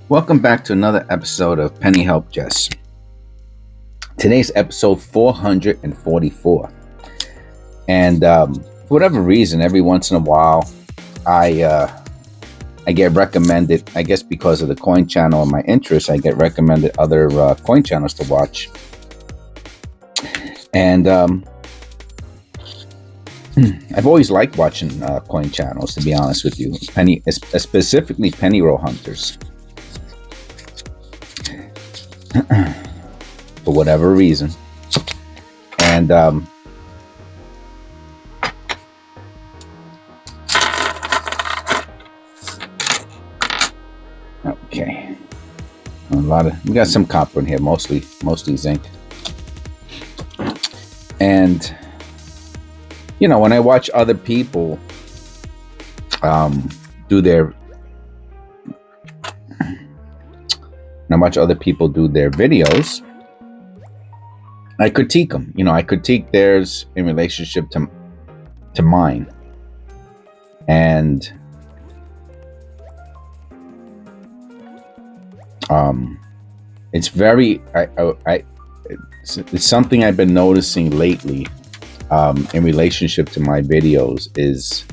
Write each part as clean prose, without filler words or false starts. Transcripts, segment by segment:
Welcome back to another episode of Penny Helpjes. Today's episode 444. And for whatever reason, every once in a while, I get recommended, I guess because of the coin channel and my interest, I get recommended other coin channels to watch. And I've always liked watching coin channels, to be honest with you. Specifically penny roll hunters. For whatever reason. And okay, we got some copper in here, mostly zinc. And when I watch other people do their videos, I critique them. I critique theirs in relationship to mine. And it's very it's something I've been noticing lately in relationship to my videos is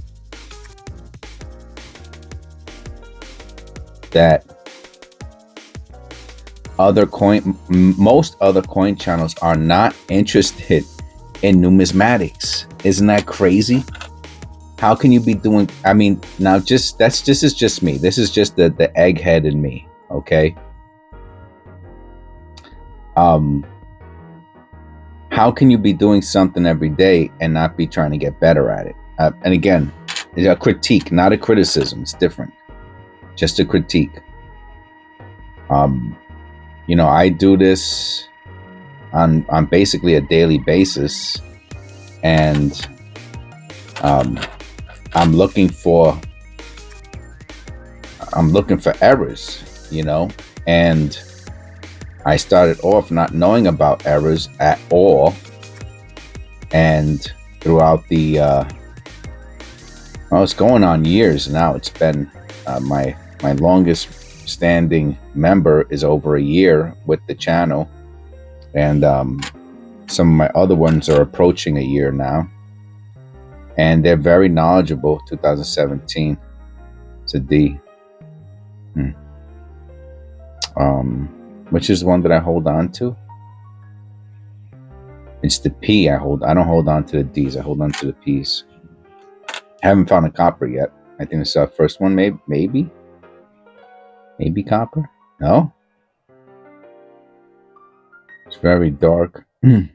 that most other coin channels are not interested in numismatics. Isn't that crazy? How can you be doing? I mean, now this is just me. This is just the egghead in me. Okay. How can you be doing something every day and not be trying to get better at it? And again, it's a critique, not a criticism. It's different. Just a critique. I do this on basically a daily basis, and I'm looking for errors, and I started off not knowing about errors at all, and throughout the it's going on years now. It's been my longest standing member is over a year with the channel, and some of my other ones are approaching a year now, and they're very knowledgeable. 2017, it's a D. Which is the one that I hold on to? It's the P I don't hold on to the D's. I hold on to the P's. I haven't found a copper yet. I think it's the first one. Maybe copper. No, it's very dark and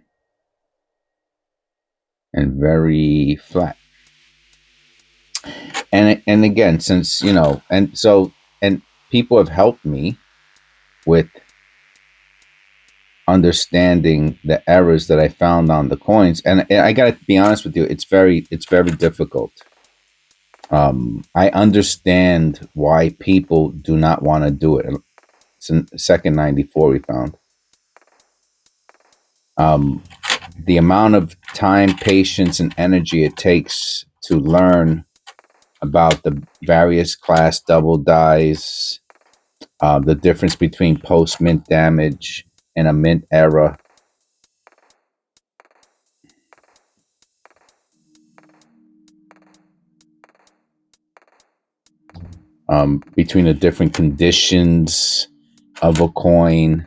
very flat. And again, since and people have helped me with understanding the errors that I found on the coins, and I gotta be honest with you, it's very difficult. I understand why people do not want to do it. It's in second 94 we found. The amount of time, patience, and energy it takes to learn about the various class double dies, the difference between post-mint damage and a mint error, between the different conditions of a coin,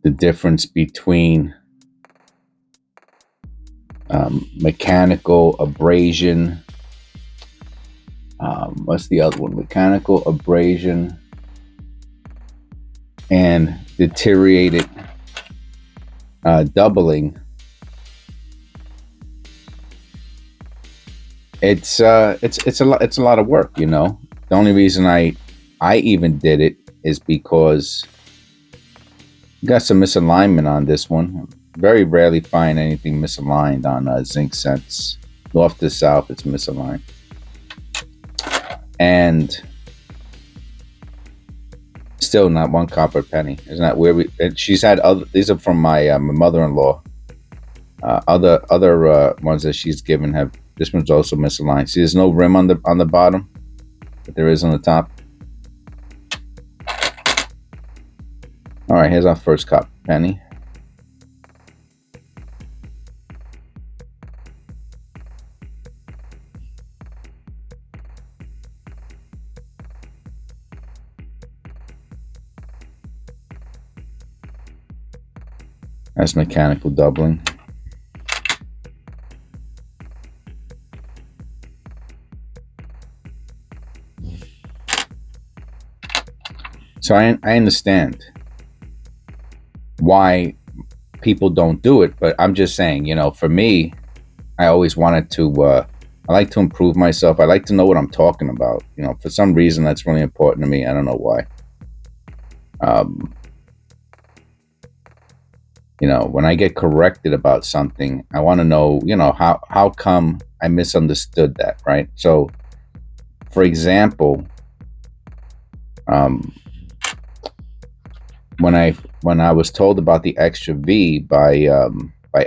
the difference between mechanical abrasion, what's the other one? Mechanical abrasion and deteriorated doubling. It's a lot of work, The only reason I even did it is because I got some misalignment on this one. Very rarely find anything misaligned on zinc cents. North to south, it's misaligned. And still not one copper penny. Isn't that weird? She's had other. These are from my mother-in-law. Other ones that she's given have. This one's also misaligned. See, there's no rim on the bottom, but there is on the top. All right, here's our first cup penny. That's mechanical doubling. So I understand why people don't do it, but I'm just saying, you know, for me, I always wanted to, I like to improve myself. I like to know what I'm talking about. You know, for some reason, that's really important to me. I don't know why. You know, when I get corrected about something, I want to know, you know, how come I misunderstood that, right? So, for example, um, when I was told about the extra V by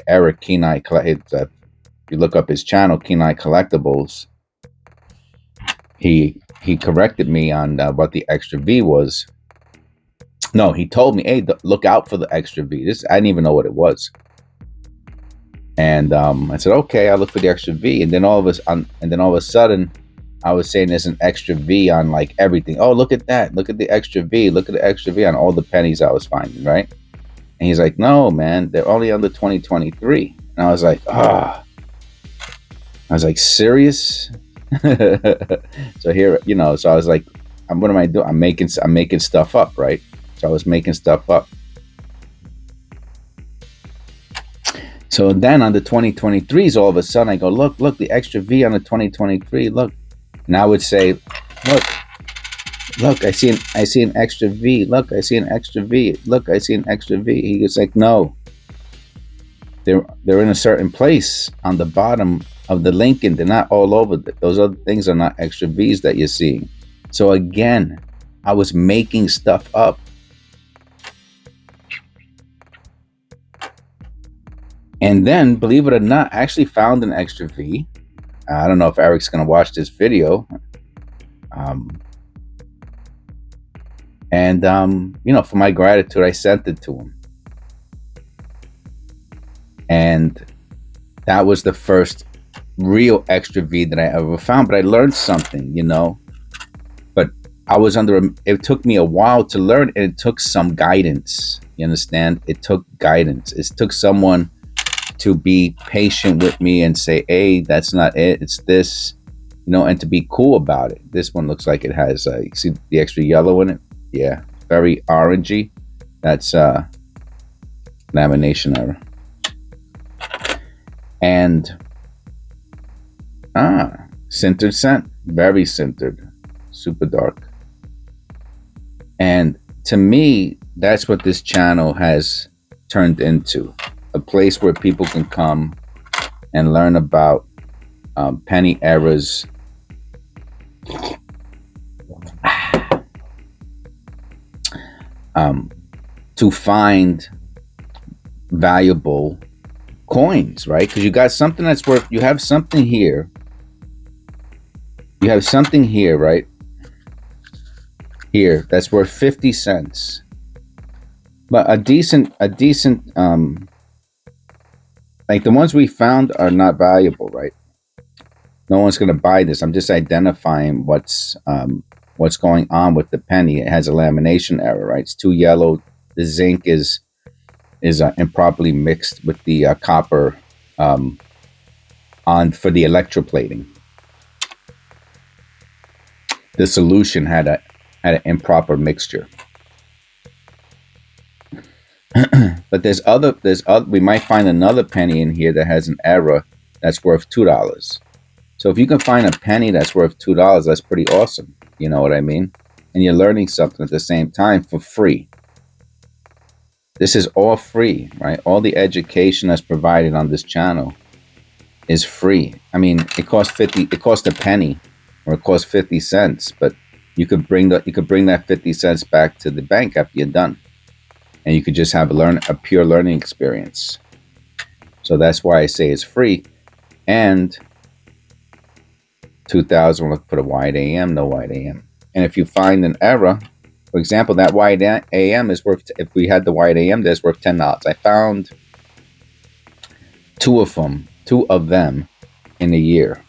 Eric Kenai, if you look up his channel, Kenai Collectibles, he corrected me on what the extra V was. No, he told me, hey, look out for the extra V. This I didn't even know what it was. And I said, okay, I'll look for the extra V. And then all of a sudden, I was saying there's an extra V on like everything. Oh, look at that! Look at the extra V! Look at the extra V on all the pennies I was finding, right? And he's like, no, man, they're only under 2023. And I was like, ah. I was like, serious? So here, you know, so I was like, what am I doing? I'm making stuff up, right? So I was making stuff up. So then on the 2023s, all of a sudden I go, look, the extra V on the 2023, look. And I would say, look, I see an extra V. Look, I see an extra V. Look, I see an extra V. He was like, no. They're in a certain place on the bottom of the Lincoln. They're not all over. Those other things are not extra V's that you're seeing. So again, I was making stuff up. And then, believe it or not, I actually found an extra V. I don't know if Eric's going to watch this video. You know, for my gratitude, I sent it to him. And that was the first real extra V that I ever found. But I learned something, you know. But I was it took me a while to learn, and it took some guidance. You understand? It took guidance. It took someone to be patient with me and say, hey, that's not it, it's this, you know, and to be cool about it. This one looks like it has, you see the extra yellow in it? Yeah, very orangey. That's lamination error. And sintered scent, very sintered, super dark. And to me, that's what this channel has turned into. A place where people can come and learn about penny errors, to find valuable coins, right? Because you got something that's worth, you have something here. You have something here, right? Here, that's worth 50 cents. But a decent, like the ones we found are not valuable, right? No one's going to buy this. I'm just identifying what's going on with the penny. It has a lamination error, right? It's too yellow. The zinc is improperly mixed with the copper for the electroplating. The solution had an improper mixture. But we might find another penny in here that has an error that's worth $2. So if you can find a penny that's worth $2, that's pretty awesome. You know what I mean? And you're learning something at the same time for free. This is all free, right? All the education that's provided on this channel is free. I mean, it costs a penny, or it costs 50 cents, but you could bring that 50 cents back to the bank after you're done. And you could just have a pure learning experience. So that's why I say it's free. And 2000, we'll put a wide AM, no wide AM. And if you find an error, For example, that white AM is worth, if we had the white AM, that's worth $10. I found two of them in a year.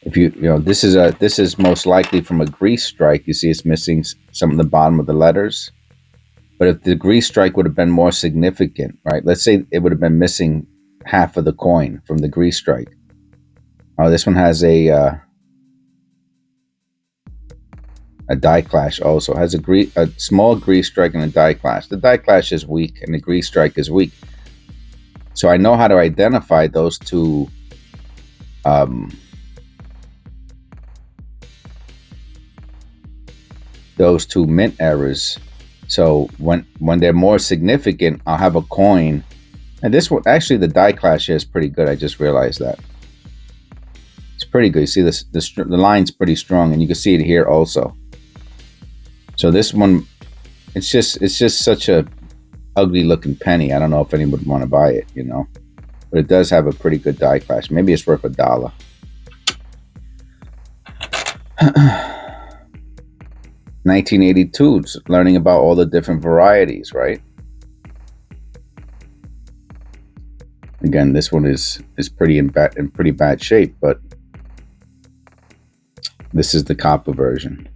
If you know, this is most likely from a grease strike. You see, it's missing some of the bottom of the letters. But if the grease strike would have been more significant, right? Let's say it would have been missing half of the coin from the grease strike. Oh, this one has a die clash also. It has a small grease strike and a die clash. The die clash is weak and the grease strike is weak. So I know how to identify those two mint errors. So when they're more significant, I'll have a coin. And this one, actually, the die clash here is pretty good. I just realized that. It's pretty good. You see this, the line's pretty strong, and you can see it here also. So this one, it's just such a ugly looking penny. I don't know if anyone would want to buy it, you know. But it does have a pretty good die clash. Maybe it's worth $1. 1982, learning about all the different varieties, right? Again, this one is pretty in pretty bad shape, but this is the copper version.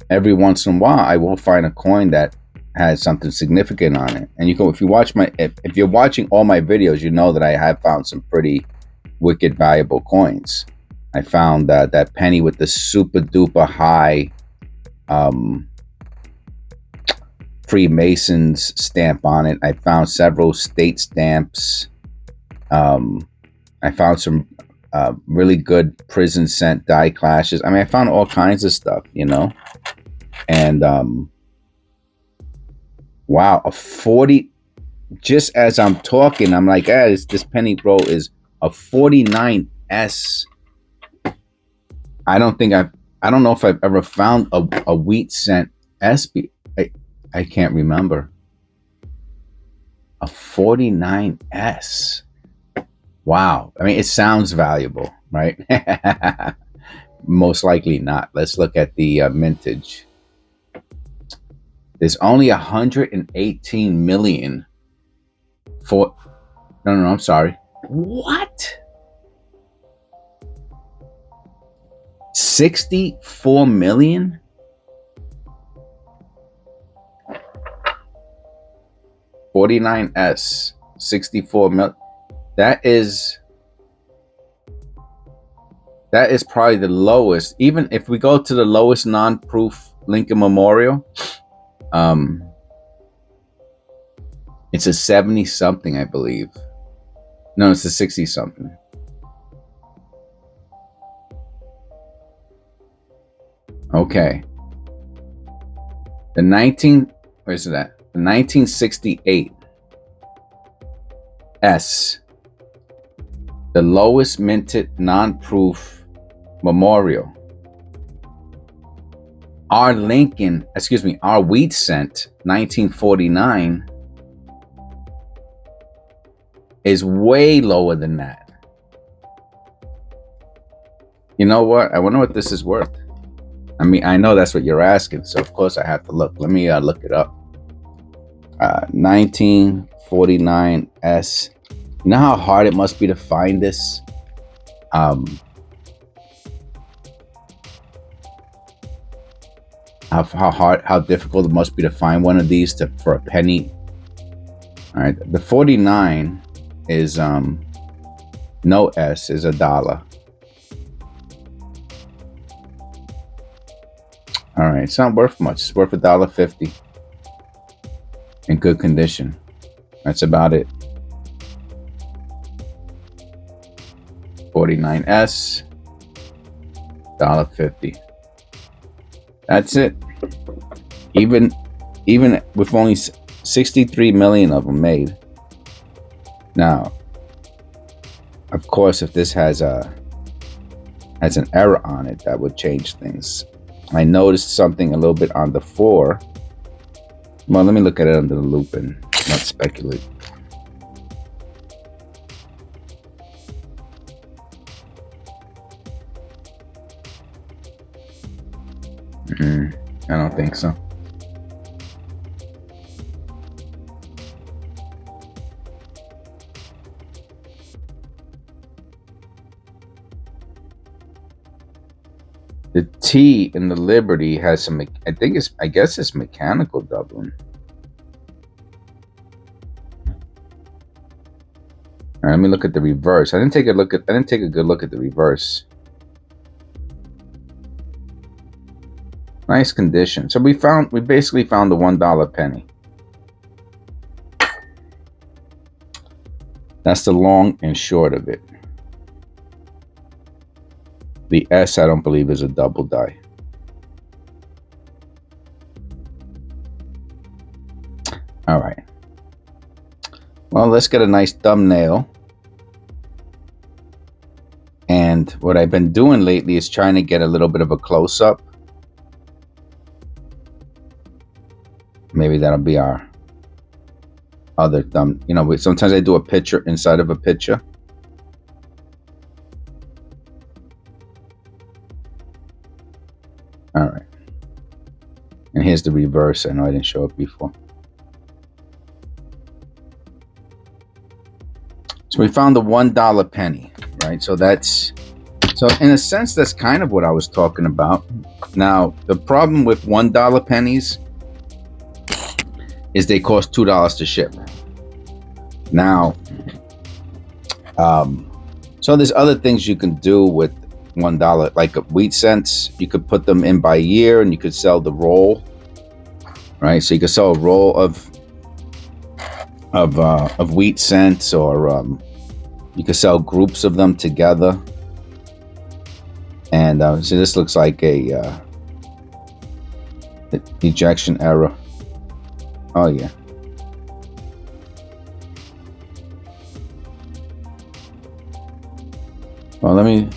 Every once in a while, I will find a coin that has something significant on it. And you go, if you're watching all my videos, you know that I have found some pretty wicked valuable coins. I found that penny with the super duper high Freemasons stamp on it. I found several state stamps. I found some really good prison scent die clashes. I mean, I found all kinds of stuff, you know. And wow, a 40. Just as I'm talking, I'm like, this penny roll is a 49S. I don't know if I've ever found a wheat cent SB. I can't remember. A 49S. Wow. I mean, it sounds valuable, right? Most likely not. Let's look at the mintage. There's only 118 million for. No, I'm sorry. What? 64 million? $49S, 64 million. That is probably the lowest. Even if we go to the lowest non-proof Lincoln Memorial, it's a 70 something, I believe. No, it's a 60 something. Okay. Where's it at? The 1968 S, the lowest minted non-proof memorial. Our wheat cent 1949 is way lower than that. You know what? I wonder what this is worth. I mean, I know that's what you're asking, so of course I have to look. Let me look it up. 1949 S. You know how hard it must be to find this? How difficult it must be to find one of these for a penny. All right, the 49 is no S, is $1. All right, it's not worth much. It's worth $1.50 in good condition. That's about it. 49S, $1.50. That's it. Even with only 63 million of them made. Now, of course, if this has an error on it, that would change things. I noticed something a little bit on the 4. Well, let me look at it under the loop and not speculate. don't think so. The T in the Liberty has some, I guess it's mechanical doubling. All right, let me look at the reverse. I didn't take a good look at the reverse. Nice condition. So we basically found the $1 penny. That's the long and short of it. The S, I don't believe, is a double die. All right. Well, let's get a nice thumbnail. And what I've been doing lately is trying to get a little bit of a close-up. Maybe that'll be our other thumb. You know, sometimes I do a picture inside of a picture. All right. And here's the reverse. I know I didn't show it before. So we found the $1 penny, right? So in a sense, that's kind of what I was talking about. Now, the problem with $1 pennies is they cost $2 to ship. Now, so there's other things you can do with $1, like wheat cents. You could put them in by year, and you could sell the roll, right? So you could sell a roll of wheat cents, or you could sell groups of them together. And so this looks like a ejection error. Oh yeah. Well, let me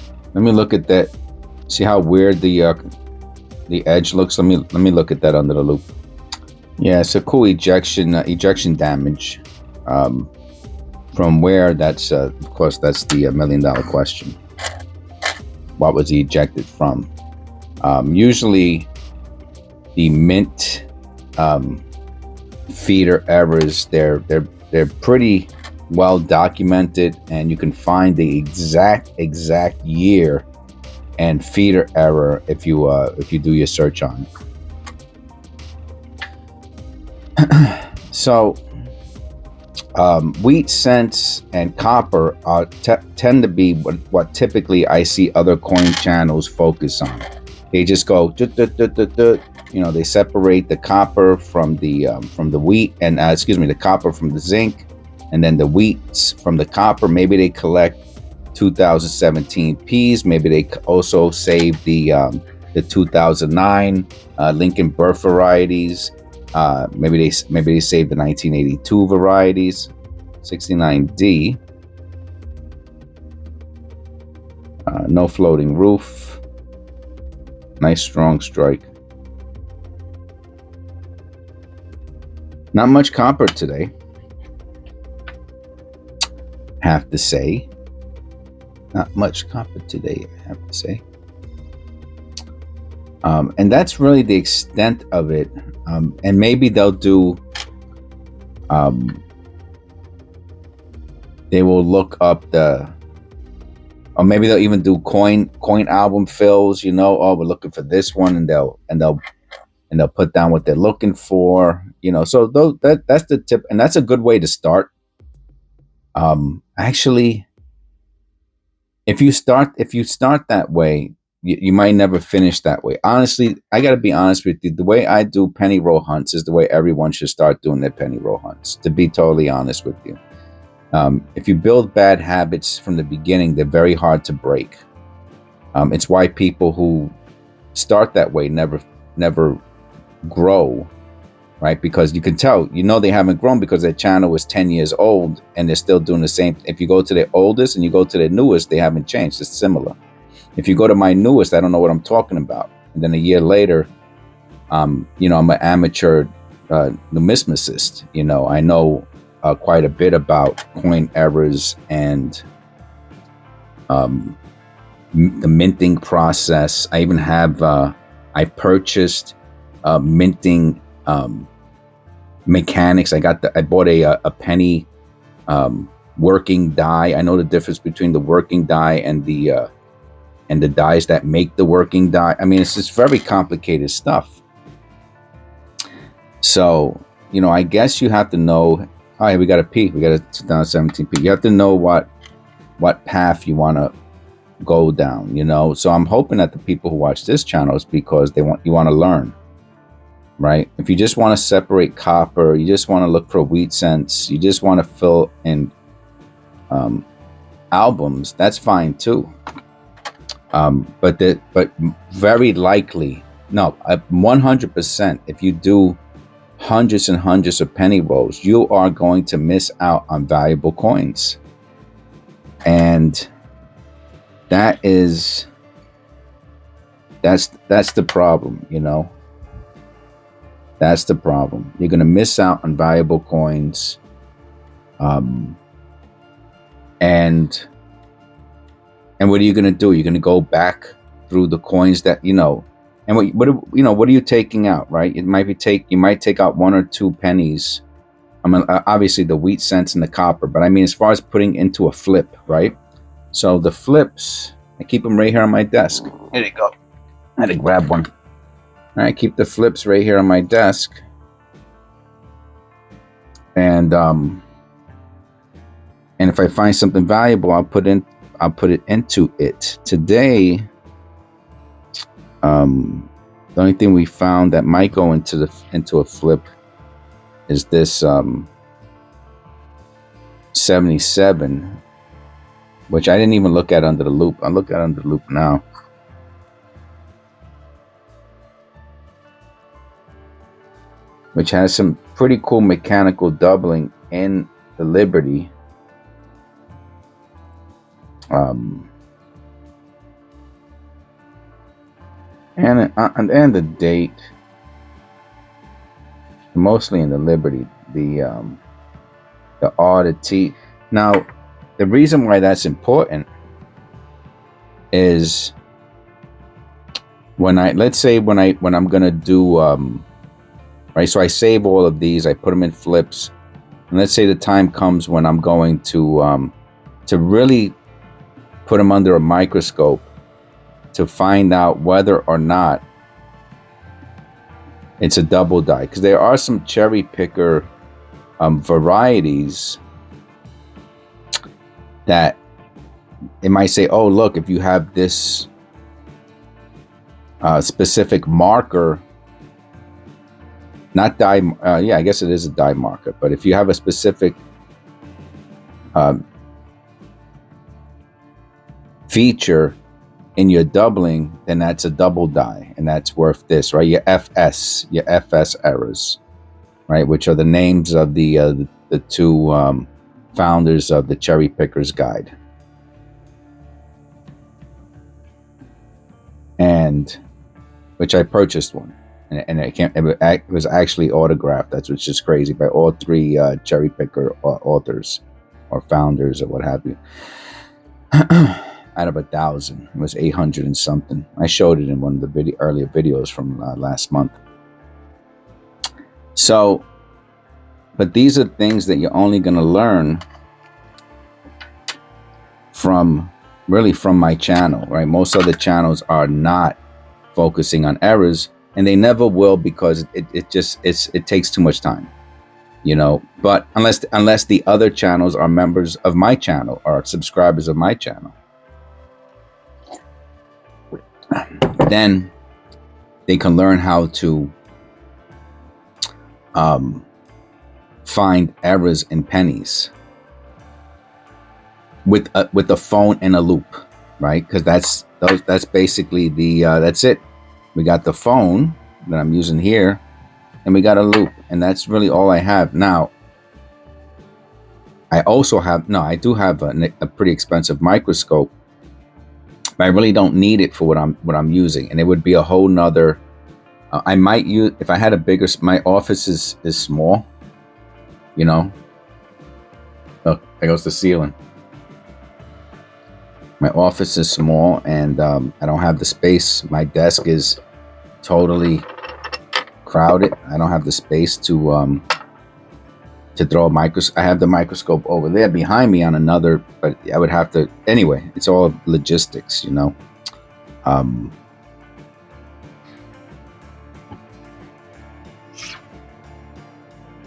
look at that. See how weird the edge looks. Let me look at that under the loop. Yeah, it's a cool ejection damage. From where? That's of course that's the $1 million question. What was he ejected from? Usually, the mint feeder errors, they're pretty well documented, and you can find the exact year and feeder error if you do your search on it. So wheat cents and copper tend to be what typically I see other coin channels focus on. They just go, you know, they separate the copper from the wheat, and the copper from the zinc, and then the wheat from the copper. Maybe they collect 2017 Ps. Maybe they also save the 2009 Lincoln Birth varieties. Maybe they save the 1982 varieties. 69D. No floating roof. Nice strong strike. Not much copper today, have to say. Not much copper today, I have to say. And that's really the extent of it. And maybe they'll do, they will look up or maybe they'll even do coin album fills. You know, oh, we're looking for this one, and they'll put down what they're looking for. You know, so that's the tip, and that's a good way to start. Actually, if you start that way, you might never finish that way. Honestly, I got to be honest with you. The way I do penny roll hunts is the way everyone should start doing their penny roll hunts, to be totally honest with you. If you build bad habits from the beginning, they're very hard to break. It's why people who start that way never grow, right? Because you can tell, they haven't grown because their channel was 10 years old and they're still doing the same. If you go to their oldest and you go to their newest, they haven't changed. It's similar. If you go to my newest, I don't know what I'm talking about. And then a year later, I'm an amateur numismatist. I know quite a bit about coin errors and the minting process. I even have, I purchased minting mechanics. I bought a penny working die. I know the difference between the working die and the dies that make the working die. I mean, it's just very complicated stuff. So, you know, I guess you have to know. Oh, yeah, we got a P. We got a 2017 P. You have to know what path you want to go down, you know. So I'm hoping that the people who watch this channel is because you want to learn, right? If you just want to separate copper, you just want to look for wheat cents, you just want to fill in albums, that's fine too. But very likely, no, 100%, if you do hundreds and hundreds of penny rolls, you are going to miss out on valuable coins. And that's the problem, you know. That's the problem. You're going to miss out on valuable coins. And what are you going to do? You're going to go back through the coins that, you know, and what are you taking out, right? It might be you might take out 1 or 2 pennies. I mean, obviously the wheat cents and the copper, but I mean, as far as putting into a flip, right? So the flips, I keep them right here on my desk. Here you go. I had to grab one. All right, keep the flips right here on my desk. And if I find something valuable, I'll put it into it. Today, the only thing we found that might go into a flip is this 77, which I didn't even look at under the loop. I'll look at under the loop now. Which has some pretty cool mechanical doubling in the Liberty. And the date, mostly in the Liberty, the R, the T. Now, the reason why that's important is let's say when I'm gonna do right, so I save all of these, I put them in flips, and let's say the time comes when I'm going to really put them under a microscope to find out whether or not it's a double die, because there are some cherry picker varieties that it might say, oh look, if you have this specific marker, not die, yeah, I guess it is a die marker, but if you have a specific feature in your doubling, then that's a double die, and that's worth this, right? Your FS errors, right? Which are the names of the two founders of the Cherry Picker's Guide. And which I purchased one, and it was actually autographed. That's what's just crazy, by all 3 Cherry Picker authors or founders or what have you. Out of 1,000, it was 800 and something. I showed it in one of the earlier videos from last month. So, but these are things that you're only going to learn from my channel, right? Most other channels are not focusing on errors, and they never will, because it takes too much time, you know. But unless the other channels are members of my channel or subscribers of my channel, then they can learn how to find errors in pennies with a phone and a loop, right? Because that's basically that's it. We got the phone that I'm using here, and we got a loop, and that's really all I have now. I do have a pretty expensive microscope, but I really don't need it for what I'm using, and it would be a whole nother. I might use, if I had a bigger. My office is small, you know. Oh, there goes the ceiling. My office is small, and I don't have the space. My desk is totally crowded. I don't have the space to throw a microscope. I have the microscope over there behind me on another, but I would have to anyway. It's all logistics, you know. Um,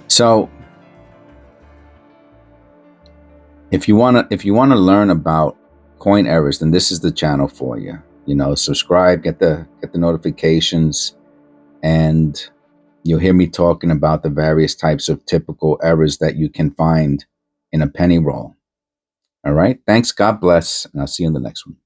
so if you wanna learn about coin errors, then this is the channel for you. You know, subscribe, get the notifications, and you'll hear me talking about the various types of typical errors that you can find in a penny roll. All right. Thanks. God bless. And I'll see you in the next one.